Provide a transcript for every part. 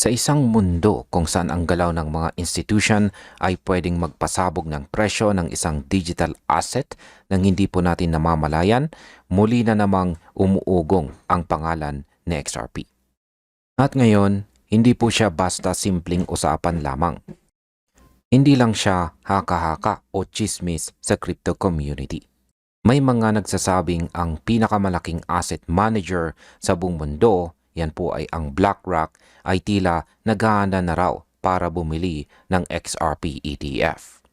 Sa isang mundo kung saan ang galaw ng mga institution ay pwedeng magpasabog ng presyo ng isang digital asset nang hindi po natin namamalayan, muli na namang umuugong ang pangalan ni XRP. At ngayon, hindi po siya basta simpleng usapan lamang. Hindi lang siya haka-haka o chismis sa crypto community. May mga nagsasabing ang pinakamalaking asset manager sa buong mundo, yan po ay ang BlackRock, ay tila naghahanda na raw para bumili ng XRP ETF.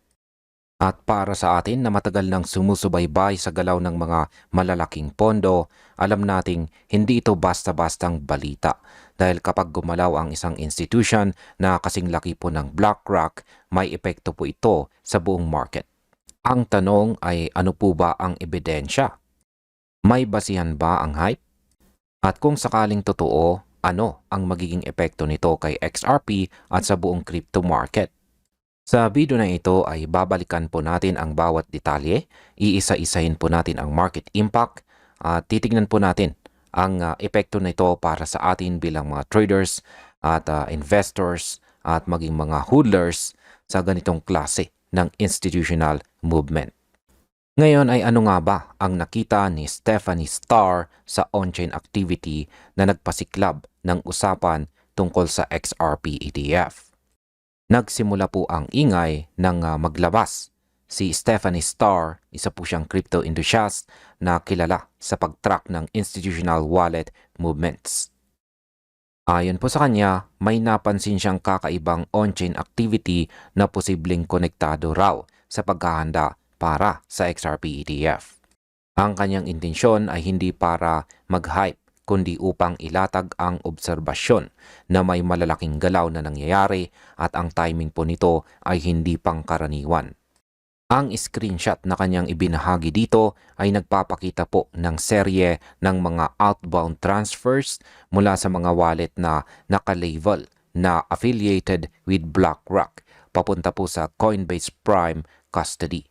At para sa atin na matagal nang sumusubaybay sa galaw ng mga malalaking pondo, alam nating hindi ito basta-bastang balita. Dahil kapag gumalaw ang isang institution na kasing laki po ng BlackRock, may epekto po ito sa buong market. Ang tanong ay ano po ba ang ebidensya? May basihan ba ang hype? At kung sakaling totoo, ano ang magiging epekto nito kay XRP at sa buong crypto market? Sa video na ito ay babalikan po natin ang bawat detalye, iisa-isahin po natin ang market impact at titignan po natin ang epekto nito para sa atin bilang mga traders at investors at maging mga hodlers sa ganitong klase ng institutional movement. Ngayon ay ano nga ba ang nakita ni Stephanie Starr sa on-chain activity na nagpasiklab ng usapan tungkol sa XRP ETF? Nagsimula po ang ingay ng maglabas. Si Stephanie Starr, isa po siyang crypto enthusiast na kilala sa pag-track ng institutional wallet movements. Ayon po sa kanya, may napansin siyang kakaibang on-chain activity na posibleng konektado raw sa paghahanda para sa XRP ETF. Ang kanyang intensyon ay hindi para mag-hype kundi upang ilatag ang obserbasyon na may malalaking galaw na nangyayari at ang timing po nito ay hindi pangkaraniwan. Ang screenshot na kanyang ibinahagi dito ay nagpapakita po ng serye ng mga outbound transfers mula sa mga wallet na naka-label na affiliated with BlackRock papunta po sa Coinbase Prime Custody.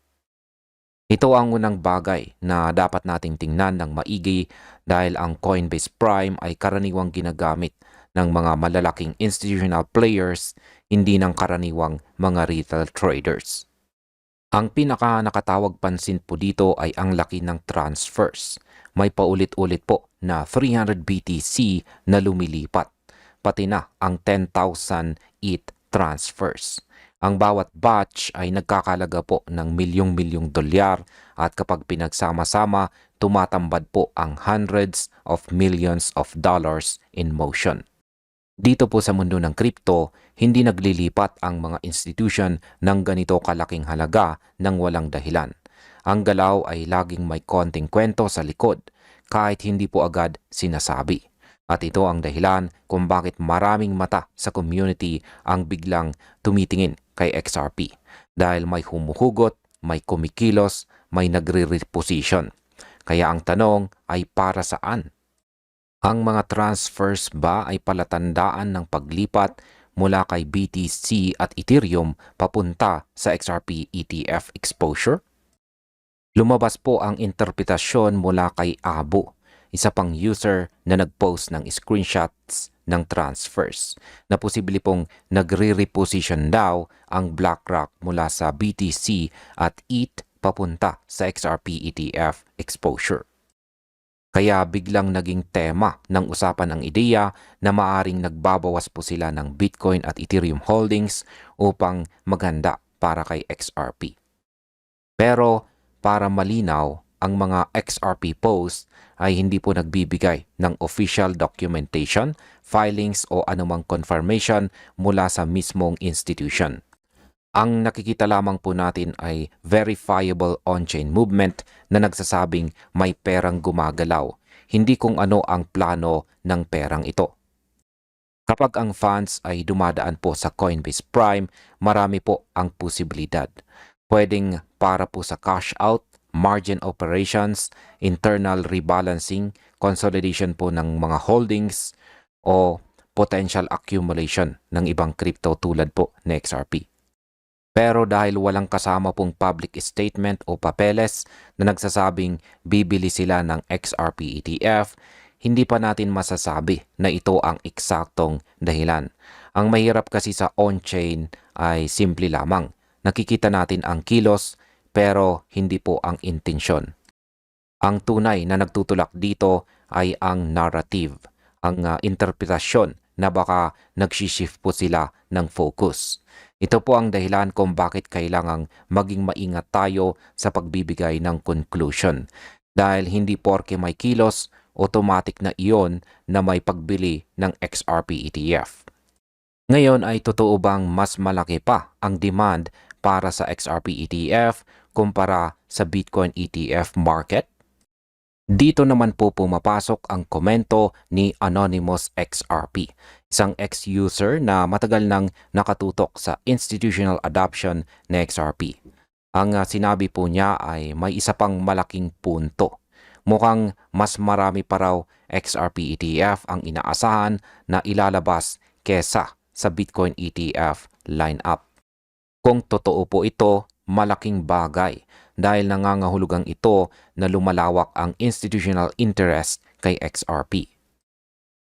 Ito ang unang bagay na dapat nating tingnan ng maigi dahil ang Coinbase Prime ay karaniwang ginagamit ng mga malalaking institutional players, hindi ng karaniwang mga retail traders. Ang pinaka nakatawag pansin po dito ay ang laki ng transfers. May paulit-ulit po na 300 BTC na lumilipat, pati na ang 10,000 ETH transfers. Ang bawat batch ay nagkakalaga po ng milyong-milyong dolyar at kapag pinagsama-sama, tumatambad po ang hundreds of millions of dollars in motion. Dito po sa mundo ng crypto, hindi naglilipat ang mga institution ng ganito kalaking halaga ng walang dahilan. Ang galaw ay laging may konting kwento sa likod, kahit hindi po agad sinasabi. At ito ang dahilan kung bakit maraming mata sa community ang biglang tumitingin kay XRP. Dahil may humuhugot, may kumikilos, may nagre-reposition. Kaya ang tanong ay para saan? Ang mga transfers ba ay palatandaan ng paglipat mula kay BTC at Ethereum papunta sa XRP ETF exposure? Lumabas po ang interpretasyon mula kay Abo, isa pang user na nag-post ng screenshots ng transfers na posible pong nagre-reposition daw ang BlackRock mula sa BTC at ETH papunta sa XRP ETF exposure. Kaya biglang naging tema ng usapan ang ideya na maaring nagbabawas po sila ng Bitcoin at Ethereum holdings upang maghanda para kay XRP. Pero para malinaw, ang mga XRP posts ay hindi po nagbibigay ng official documentation, filings o anumang confirmation mula sa mismong institution. Ang nakikita lamang po natin ay verifiable on-chain movement na nagsasabing may perang gumagalaw, hindi kung ano ang plano ng perang ito. Kapag ang funds ay dumadaan po sa Coinbase Prime, marami po ang posibilidad. Pwedeng para po sa cash out, margin operations, internal rebalancing, consolidation po ng mga holdings, o potential accumulation ng ibang crypto tulad po ng XRP. Pero dahil walang kasama pong public statement o papeles na nagsasabing bibili sila ng XRP ETF, hindi pa natin masasabi na ito ang eksaktong dahilan. Ang mahirap kasi sa on-chain ay simple lamang. Nakikita natin ang kilos pero hindi po ang intensyon. Ang tunay na nagtutulak dito ay ang narrative, ang interpretasyon na baka nagsishift po sila ng focus. Ito po ang dahilan kung bakit kailangang maging maingat tayo sa pagbibigay ng conclusion. Dahil hindi porke may kilos, automatic na iyon na may pagbili ng XRP ETF. Ngayon ay totoo bang mas malaki pa ang demand para sa XRP ETF kumpara sa Bitcoin ETF market? Dito naman po pumapasok ang komento ni Anonymous XRP, isang ex-user na matagal nang nakatutok sa institutional adoption ng XRP. Ang sinabi po niya ay may isa pang malaking punto. Mukhang mas marami pa raw XRP ETF ang inaasahan na ilalabas kesa sa Bitcoin ETF lineup. Kung totoo po ito, malaking bagay dahil nangangahulugang ito na lumalawak ang institutional interest kay XRP.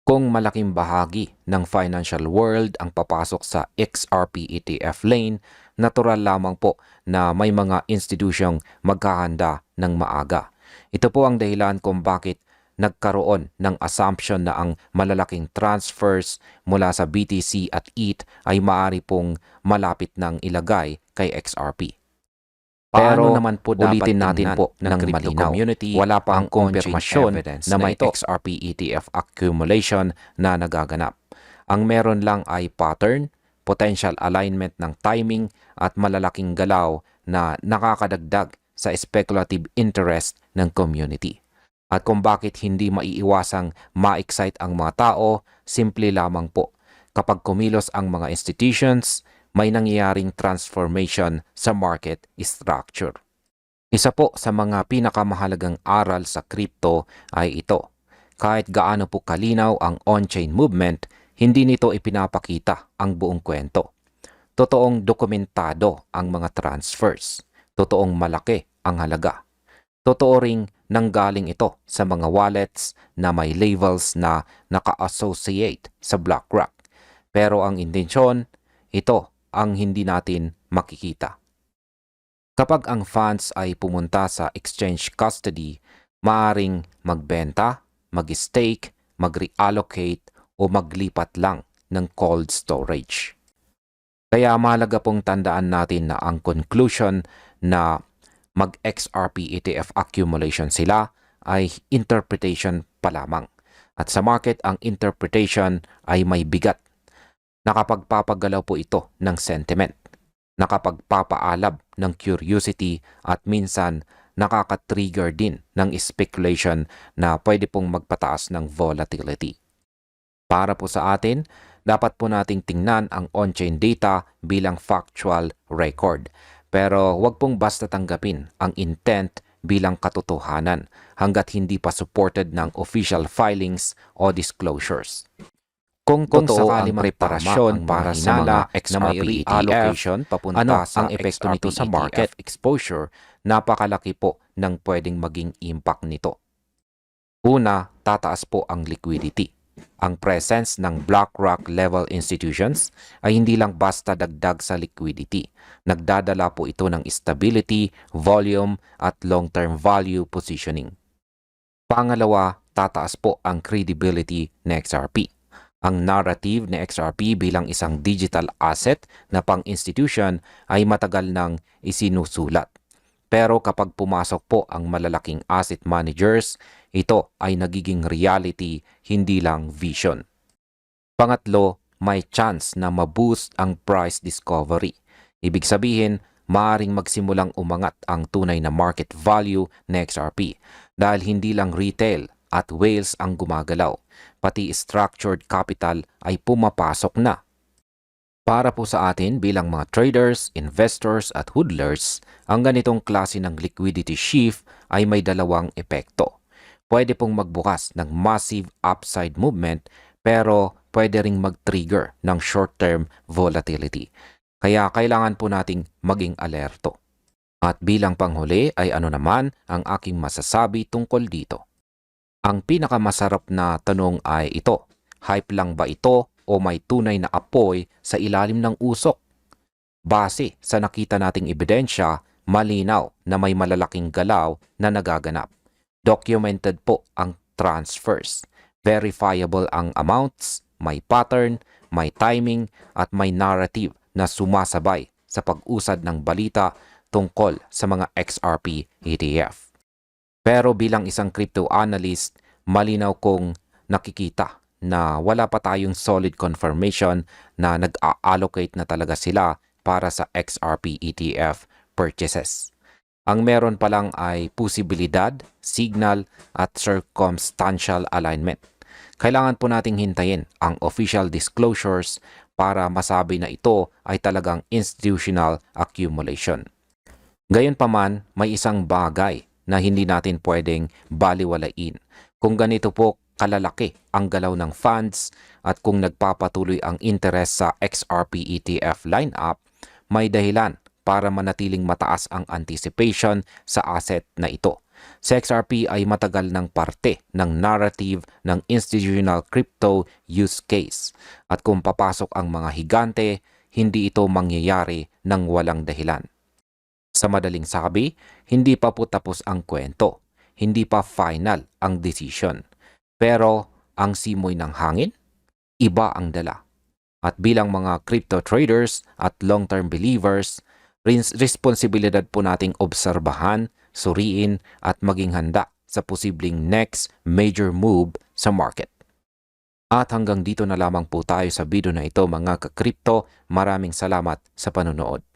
Kung malaking bahagi ng financial world ang papasok sa XRP ETF lane, natural lamang po na may mga institusyong maghahanda ng maaga. Ito po ang dahilan kung bakit nagkaroon ng assumption na ang malalaking transfers mula sa BTC at ETH ay maaari pong malapit ng ilagay kay XRP. Pero naman po ulitin natin po ng malinaw, wala pa ang kumpirmasyon na may XRP ETF accumulation na nagaganap. Ang meron lang ay pattern, potential alignment ng timing at malalaking galaw na nakakadagdag sa speculative interest ng community. At kung bakit hindi maiiwasang ma-excite ang mga tao, simple lamang po. Kapag kumilos ang mga institutions, may nangyayaring transformation sa market structure. Isa po sa mga pinakamahalagang aral sa crypto ay ito. Kahit gaano po kalinaw ang on-chain movement, hindi nito ipinapakita ang buong kwento. Totoong dokumentado ang mga transfers. Totoong malaki ang halaga. Totoo ring nanggaling ito sa mga wallets na may labels na naka-associate sa BlackRock. Pero ang intensyon, ito ang hindi natin makikita. Kapag ang funds ay pumunta sa exchange custody, maaring magbenta, mag-stake, mag-reallocate o maglipat lang ng cold storage. Kaya mahalaga pong tandaan natin na ang conclusion na mag-XRP ETF accumulation sila ay interpretation pa lamang. At sa market, ang interpretation ay may bigat. Nakapagpapagalaw po ito ng sentiment, nakapagpapaalab ng curiosity at minsan nakaka-trigger din ng speculation na pwede pong magpataas ng volatility. Para po sa atin, dapat po nating tingnan ang on-chain data bilang factual record. Pero huwag pong basta tanggapin ang intent bilang katotohanan hanggat hindi pa supported ng official filings o disclosures. Kung totoo ang preparasyon para sa mga XRP allocation papunta sa ang epekto nito sa market exposure, napakalaki po ng pwedeng maging impact nito. Una, tataas po ang liquidity. Ang presence ng BlackRock level institutions ay hindi lang basta dagdag sa liquidity. Nagdadala po ito ng stability, volume at long-term value positioning. Pangalawa, tataas po ang credibility ng XRP. Ang narrative ni XRP bilang isang digital asset na pang-institution ay matagal nang isinusulat. Pero kapag pumasok po ang malalaking asset managers, ito ay nagiging reality, hindi lang vision. Pangatlo, may chance na ma-boost ang price discovery. Ibig sabihin, maaaring magsimulang umangat ang tunay na market value ng XRP dahil hindi lang retail at whales ang gumagalaw, pati structured capital ay pumapasok na. Para po sa atin bilang mga traders, investors at hodlers, ang ganitong klase ng liquidity shift ay may dalawang epekto. Pwede pong magbukas ng massive upside movement pero pwede ring mag-trigger ng short-term volatility. Kaya kailangan po nating maging alerto. At bilang panghuli ay ano naman ang aking masasabi tungkol dito? Ang pinakamasarap na tanong ay ito, hype lang ba ito o o may tunay na apoy sa ilalim ng usok. Base sa nakita nating ebidensya, malinaw na may malalaking galaw na nagaganap. Documented po ang transfers. Verifiable ang amounts, may pattern, may timing at may narrative na sumasabay sa pag-usad ng balita tungkol sa mga XRP ETF. Pero bilang isang crypto analyst, malinaw kong nakikita na wala pa tayong solid confirmation na nag-a-allocate na talaga sila para sa XRP ETF purchases. Ang meron pa lang ay posibilidad, signal at circumstantial alignment. Kailangan po nating hintayin ang official disclosures para masabi na ito ay talagang institutional accumulation. Gayunpaman, may isang bagay na hindi natin pwedeng baliwalain. Kung ganito po kalalaki ang galaw ng funds at kung nagpapatuloy ang interest sa XRP ETF lineup, may dahilan para manatiling mataas ang anticipation sa asset na ito. Sa XRP ay matagal ng parte ng narrative ng institutional crypto use case. At kung papasok ang mga higante, hindi ito mangyayari ng walang dahilan. Sa madaling sabi, hindi pa po tapos ang kwento. Hindi pa final ang decision. Pero ang simoy ng hangin, iba ang dala. At bilang mga crypto traders at long-term believers, responsibilidad po nating obserbahan, suriin at maging handa sa posibleng next major move sa market. At hanggang dito na lamang po tayo sa video na ito mga ka-crypto. Maraming salamat sa panonood.